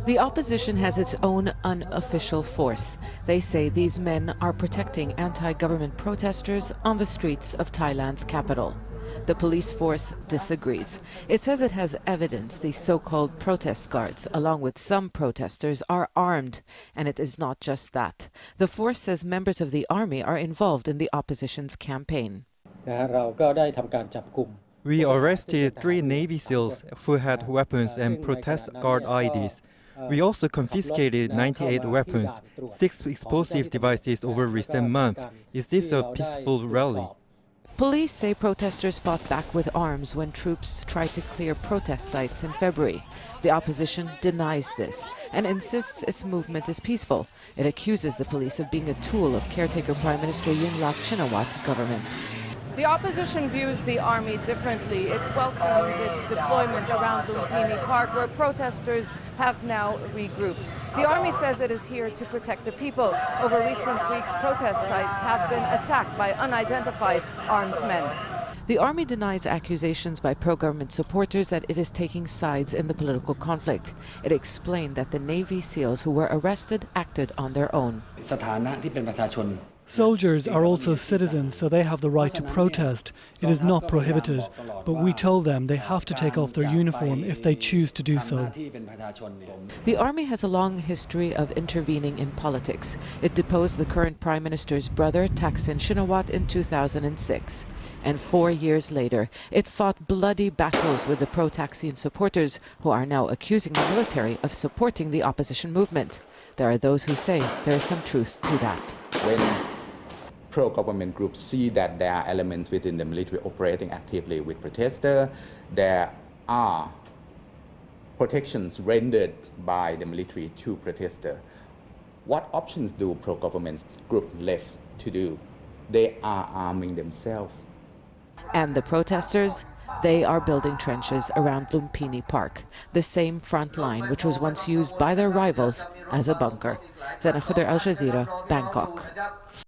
The opposition has its own unofficial force. They say these men are protecting anti-government protesters on the streets of Thailand's capital. The police force disagrees. It says it has evidence these so-called protest guards, along with some protesters, are armed. And it is not just that. The force says members of the army are involved in the opposition's campaign. We arrested 3 Navy SEALs who had weapons and protest guard IDs. We also confiscated 98 weapons, 6 explosive devices over recent months. Is this a peaceful rally? Police say protesters fought back with arms when troops tried to clear protest sites in February. The opposition denies this and insists its movement is peaceful. It accuses the police of being a tool of caretaker Prime Minister Yingluck Shinawat's government. The opposition views the army differently. It welcomed its deployment around Lumpini Park, where protesters have now regrouped. The army says it is here to protect the people. Over recent weeks, protest sites have been attacked by unidentified armed men. The army denies accusations by pro-government supporters that it is taking sides in the political conflict. It explained that the Navy SEALs who were arrested acted on their own. Soldiers are also citizens, so they have the right to protest. It is not prohibited, but we told them they have to take off their uniform if they choose to do so. The army has a long history of intervening in politics. It deposed the current Prime Minister's brother, Thaksin Shinawatra, in 2006. And 4 years later, it fought bloody battles with the pro-Thaksin supporters, who are now accusing the military of supporting the opposition movement. There are those who say there is some truth to that. When pro-government groups see that there are elements within the military operating actively with protesters, there are protections rendered by the military to protesters. What options do pro-government groups left to do? They are arming themselves. And the protesters? They are building trenches around Lumpini Park, the same front line which was once used by their rivals as a bunker. Zeina, Khodr, Jazeera, Bangkok.